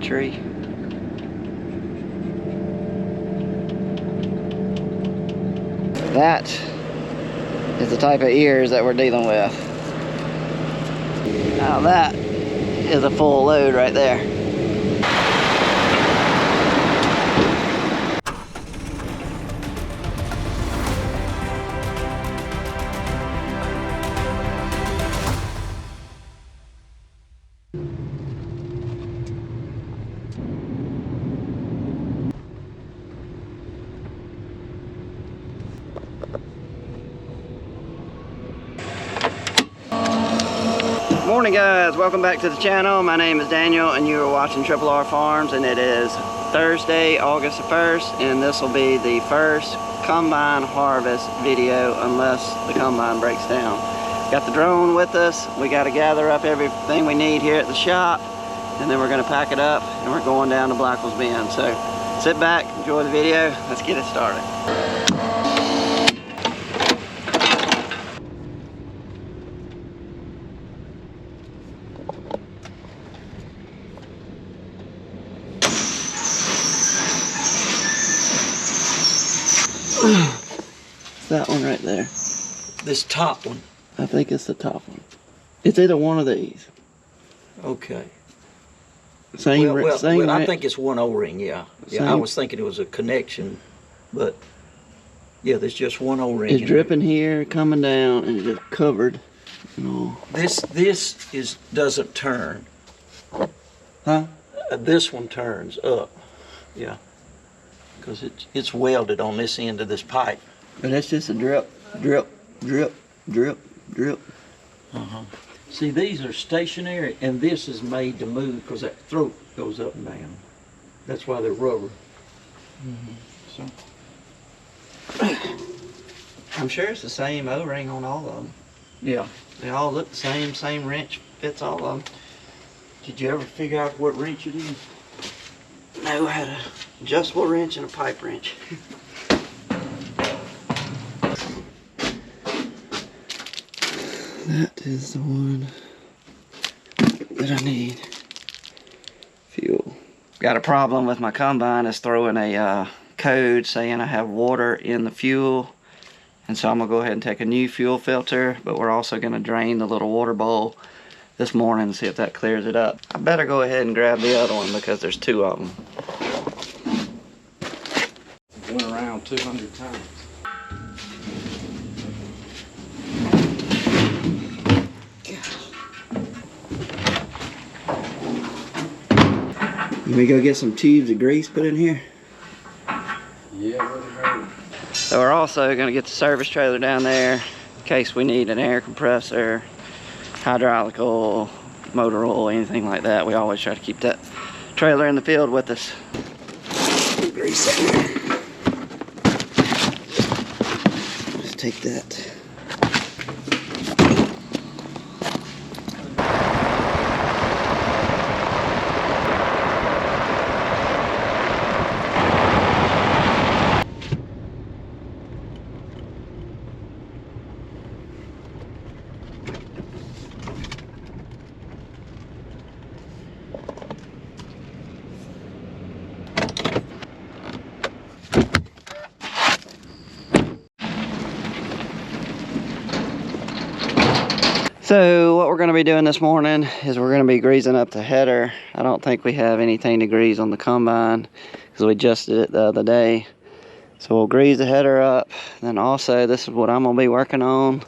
tree. That is the type of ears that we're dealing with. Now that is a full load right there. Morning guys, welcome back to the channel. My name is Daniel and you are watching Triple R Farms, and it is Thursday, August the 1st, and this will be the first combine harvest video unless the combine breaks down. Got the drone with us. We got to gather up everything we need here at the shop, and then we're going to pack it up and we're going down to Blackwell's Bend. So sit back, enjoy the video, let's get it started. That one right there. This top one? I think it's the top one. It's either one of these. Okay. Same I think it's one O-ring, yeah. Yeah, I was thinking it was a connection, but yeah, there's just one O-ring. It's dripping here, coming down, and it's just covered. You know. This doesn't turn. Huh? This one turns up. Yeah. Because it's welded on this end of this pipe. But that's just a drip, drip, drip, drip, drip. See, these are stationary, and this is made to move because that throat goes up and down. That's why they're rubber. So, I'm sure it's the same O-ring on all of them. yeah. They all look the same wrench fits all of them. Did you ever figure out what wrench it is? No, I had a adjustable wrench and a pipe wrench. That is the one that I need. Fuel. Got a problem with my combine. It's throwing a code saying I have water in the fuel. And so I'm going to go ahead and take a new fuel filter. But we're also going to drain the little water bowl this morning and see if that clears it up. I better go ahead and grab the other one because there's two of them. Went around 200 times. Let me go get some tubes of grease put in here. Yeah, So we're also going to get the service trailer down there in case we need an air compressor, hydraulic oil, motor oil, anything like that. We always try to keep that trailer in the field with us. Grease in there. Let's take that. So what we're going to be doing this morning is we're going to be greasing up the header. I don't think we have anything to grease on the combine because we just did it the other day. So we'll grease the header up. Then also, this is what I'm going to be working on.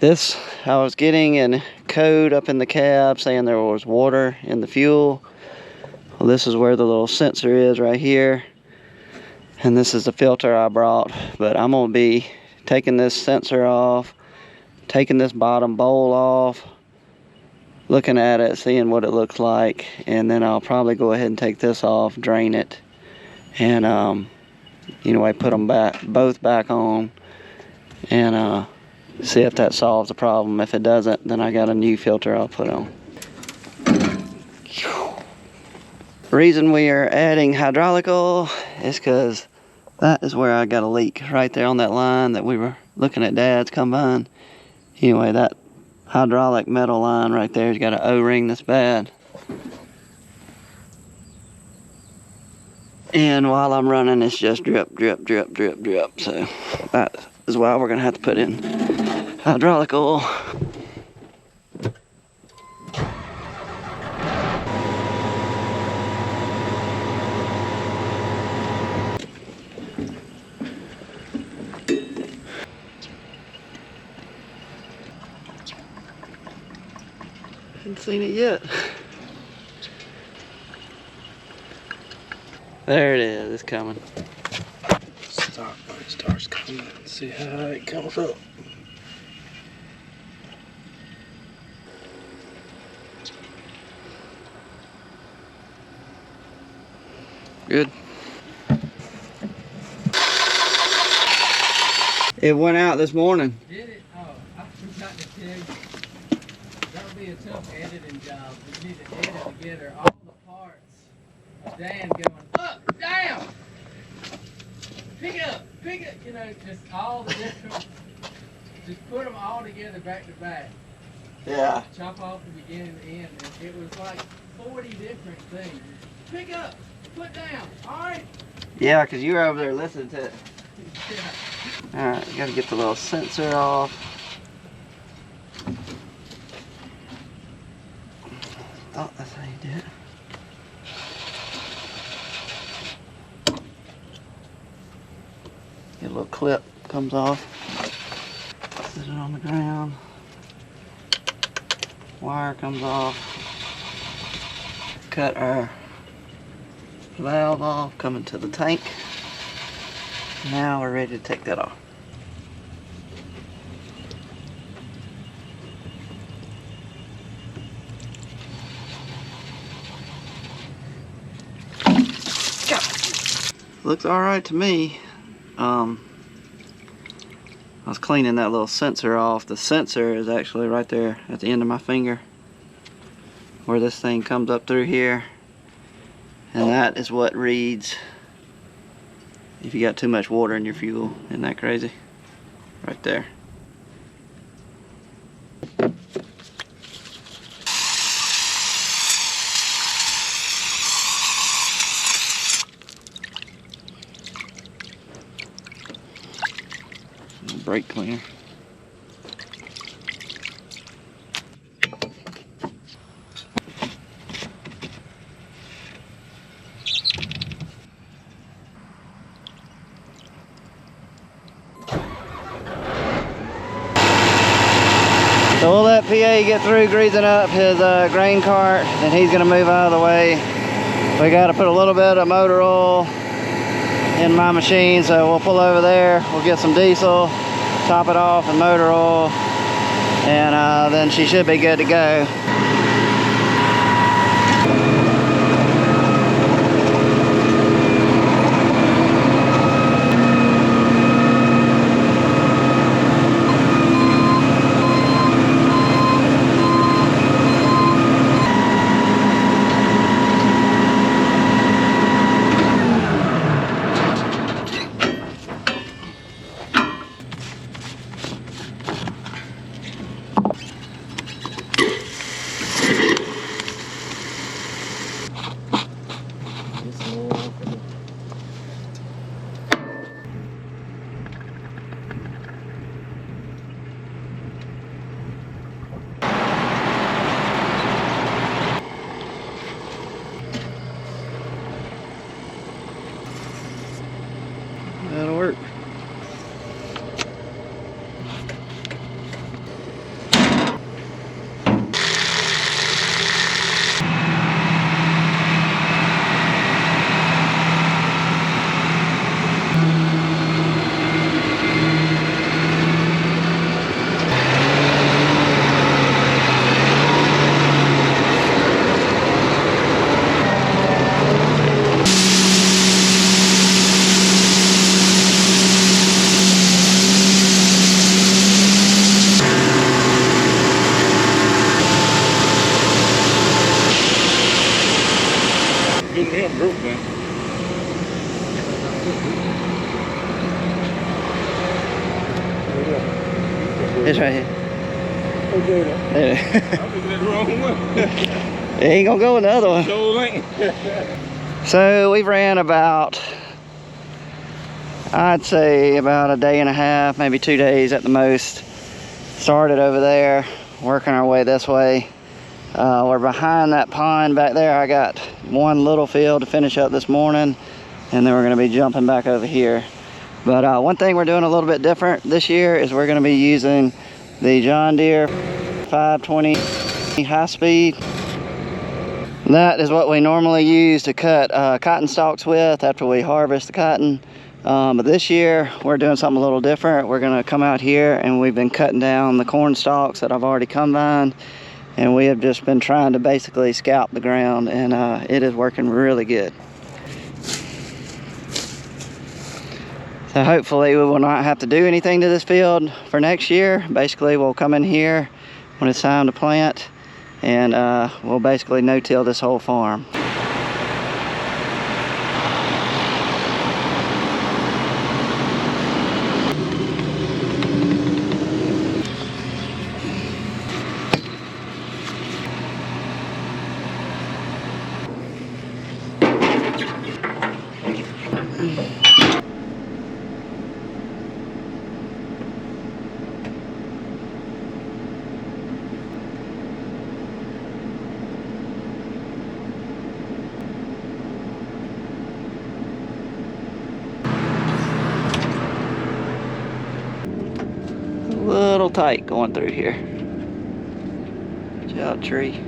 This, I was getting a code up in the cab saying there was water in the fuel. Well, this is where the little sensor is right here. And this is the filter I brought. But I'm going to be taking this sensor off, taking this bottom bowl off, looking at it, seeing what it looks like, and then I'll probably go ahead and take this off, drain it, and anyway, put them both back on, and see if that solves the problem. If it doesn't, then I got a new filter I'll put on. The reason we are adding hydraulic oil is because that is where I got a leak, right there on that line that we were looking at Dad's combine. Anyway, that hydraulic metal line right there has got an O-ring that's bad. And while I'm running, it's just drip, drip, drip, drip, drip. So that is why we're gonna have to put in hydraulic oil. Haven't seen it yet. There it is, it's coming. Start when it starts coming. See how it comes up. Good. It went out this morning. Did it? Oh, I forgot to tell you. That'll be a tough editing job. We need to edit together all the parts of Dan going up, down, pick up, you know, just all the different, just put them all together back to back. Yeah. Chop off the beginning and the end. And it was like 40 different things. Pick up, put down, all right? Yeah, because you were over there listening to it. Yeah. Alright, gotta get the little sensor off. Oh, that's how you do it. Get a little clip, comes off. Set it on the ground. Wire comes off. Cut our valve off, coming to the tank. Now we're ready to take that off. Looks alright to me. I was cleaning that little sensor off. The sensor is actually right there at the end of my finger, where this thing comes up through here, and that is what reads if you got too much water in your fuel. Isn't that crazy? Right there. Brake cleaner. So we'll let PA get through greasing up his grain cart, and he's gonna move out of the way. We gotta put a little bit of motor oil in my machine, so we'll pull over there, we'll get some diesel, top it off and motor oil, and then she should be good to go. That'll work. It's right here. There. It ain't gonna go in the other one. So we've ran about, I'd say about a day and a half, maybe 2 days at the most. Started over there, working our way this way. We're behind that pond back there. I got one little field to finish up this morning, and then we're gonna be jumping back over here. But one thing we're doing a little bit different this year is we're gonna be using the John Deere 520 high speed. That is what we normally use to cut cotton stalks with after we harvest the cotton. But this year we're doing something a little different. We're gonna come out here, and we've been cutting down the corn stalks that I've already combined, and we have just been trying to basically scalp the ground, and it is working really good. So hopefully we will not have to do anything to this field for next year. Basically we'll come in here when it's time to plant, and we'll basically no-till this whole farm. A little tight going through here. Watch out, tree.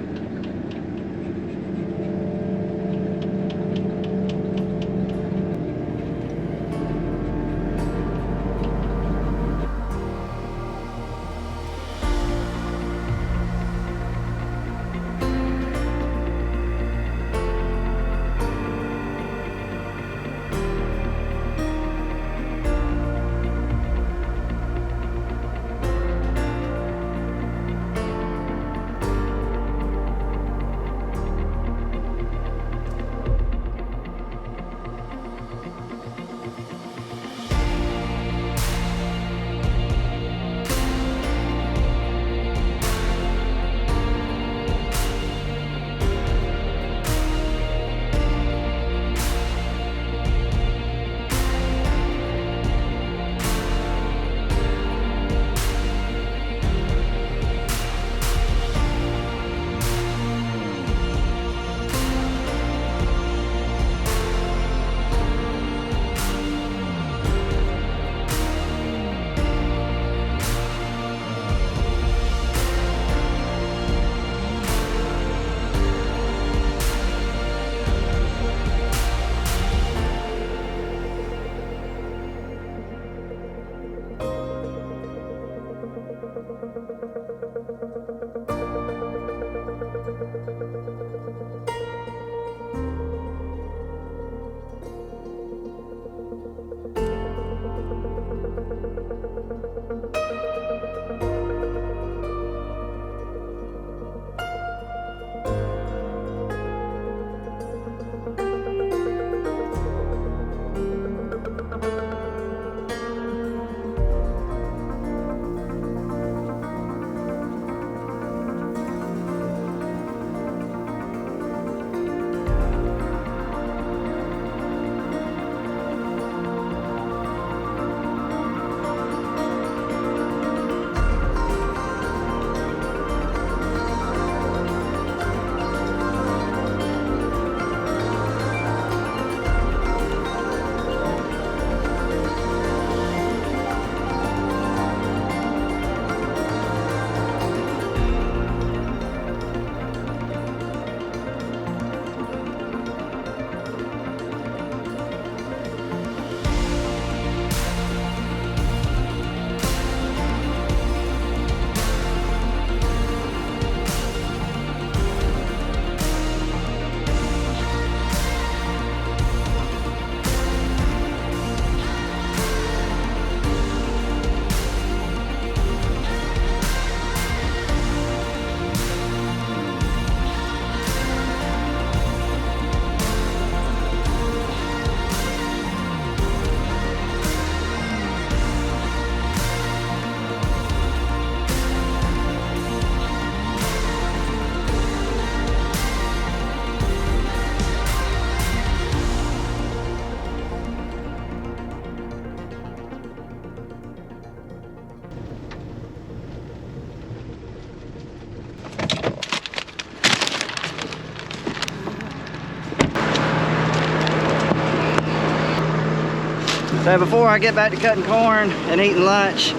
So before I get back to cutting corn and eating lunch,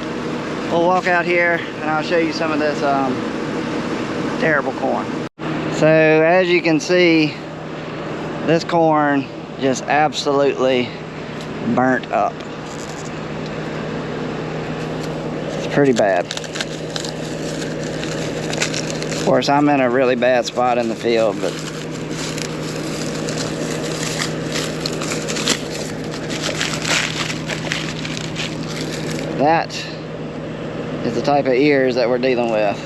we'll walk out here and I'll show you some of this terrible corn. So as you can see, this corn just absolutely burnt up. It's pretty bad. Of course, I'm in a really bad spot in the field, but that is the type of ears that we're dealing with.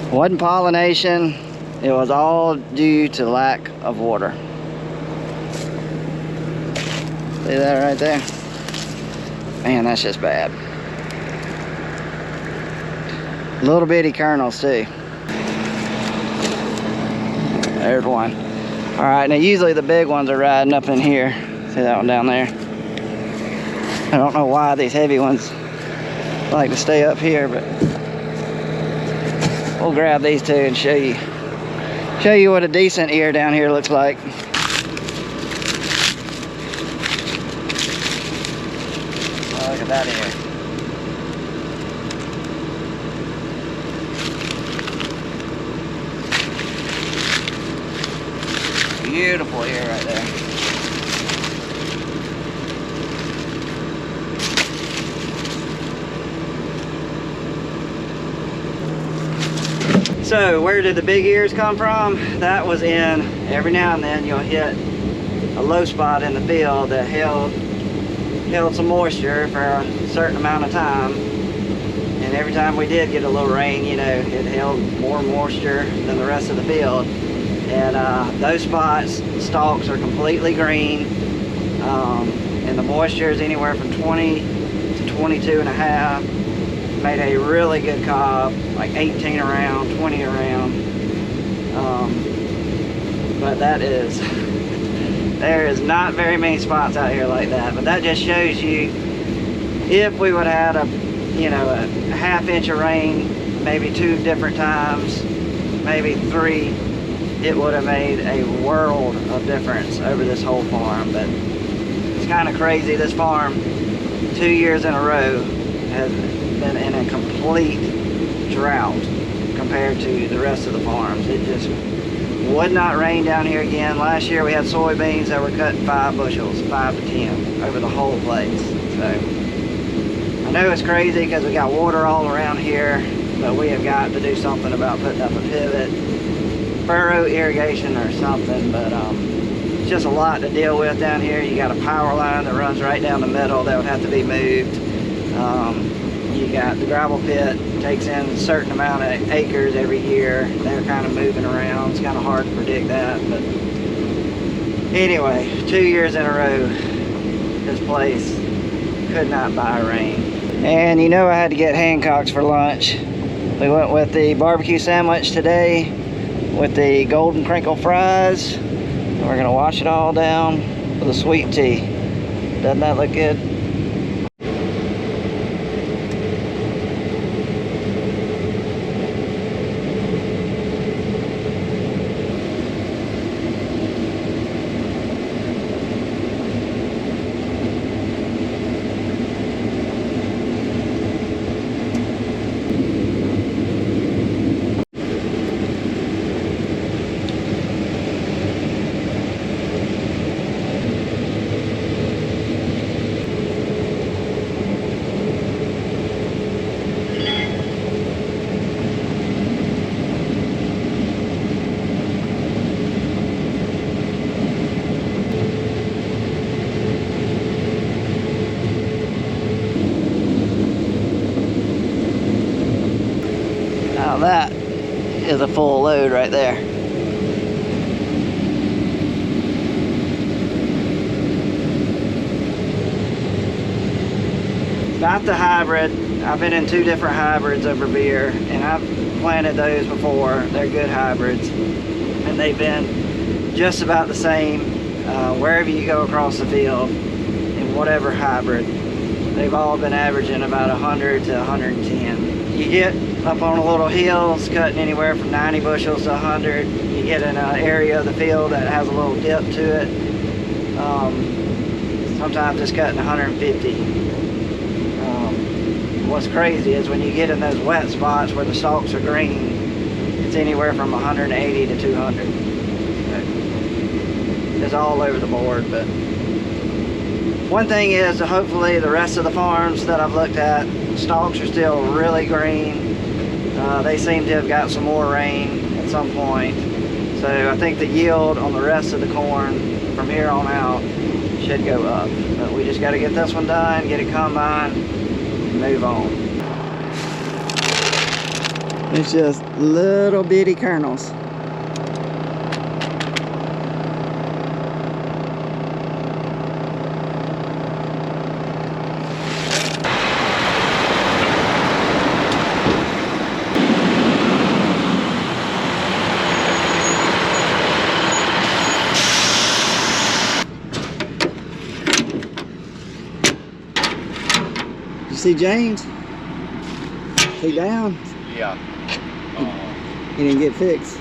It wasn't pollination, it was all due to lack of water. See that right there? Man, that's just bad. Little bitty kernels too. There's one. All right, now usually the big ones are riding up in here. See that one down there? I don't know why these heavy ones like to stay up here, but we'll grab these two and show you what a decent ear down here looks like. Oh, look at that ear. Beautiful ear right there. So where did the big ears come from? That was in, every now and then you'll hit a low spot in the field that held some moisture for a certain amount of time. And every time we did get a little rain, you know, it held more moisture than the rest of the field. And those spots, the stalks are completely green. And the moisture is anywhere from 20 to 22 and a half. Made a really good cob, like 18 around, 20 around. But that is, there is not very many spots out here like that. But that just shows you, if we would have had a half inch of rain, maybe 2 different times, maybe 3, it would have made a world of difference over this whole farm. But it's kind of crazy. This farm, 2 years in a row, has been in a complete drought compared to the rest of the farms. It just would not rain down here again. Last year we had soybeans that were cutting 5 bushels, 5 to 10 over the whole place. So I know it's crazy because we got water all around here, but we have got to do something about putting up a pivot, furrow irrigation or something. But it's just a lot to deal with down here. You got a power line that runs right down the middle that would have to be moved. You got the gravel pit, takes in a certain amount of acres every year. They're kind of moving around. It's kind of hard to predict that. But anyway, 2 years in a row, this place could not buy rain. And you know I had to get Hancock's for lunch. We went with the barbecue sandwich today with the golden crinkle fries. We're gonna wash it all down with a sweet tea. Doesn't that look good? Now that is a full load right there. Got the hybrid. I've been in 2 different hybrids over beer, and I've planted those before. They're good hybrids, and they've been just about the same wherever you go across the field in whatever hybrid. They've all been averaging about 100 to 110. You get up on a little hill, it's cutting anywhere from 90 bushels to 100. You get in an area of the field that has a little dip to it, Sometimes it's cutting 150. What's crazy is when you get in those wet spots where the stalks are green, it's anywhere from 180 to 200. It's all over the board, but one thing is, hopefully the rest of the farms that I've looked at, stalks are still really green. They seem to have got some more rain at some point. So I think the yield on the rest of the corn from here on out should go up. But we just got to get this one done, get it combined, and move on. It's just little bitty kernels. You see James? He down? Yeah. He didn't get fixed.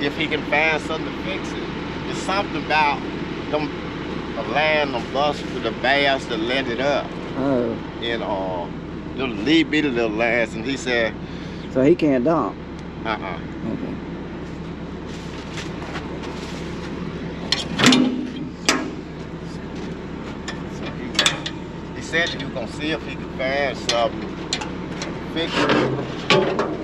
If he can find something to fix it. It's something about them land, them bus with the bass that let it up. Oh. And little bitty little lands, and he said, So he can't dump. uh-uh. Okay. He said that he was gonna see if he could find something. Fix it.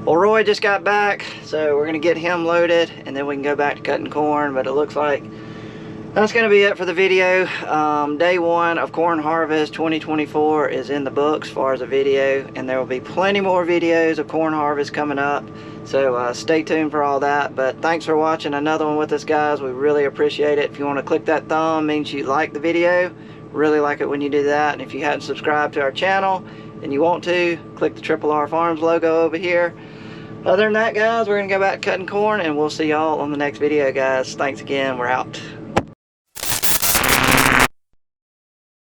Well, Roy just got back, so we're gonna get him loaded and then we can go back to cutting corn, but it looks like that's gonna be it for the video. Day one of corn harvest 2024 is in the books as far as a video, and there will be plenty more videos of corn harvest coming up, so stay tuned for all that. But thanks for watching another one with us, guys. We really appreciate it. If you want to click that thumb, means you like the video. Really like it when you do that. And if you hadn't subscribed to our channel and you want to, click the Triple R Farms logo over here. Other than that, guys, we're gonna go back cutting corn, and we'll see y'all on the next video, guys. Thanks again. We're out.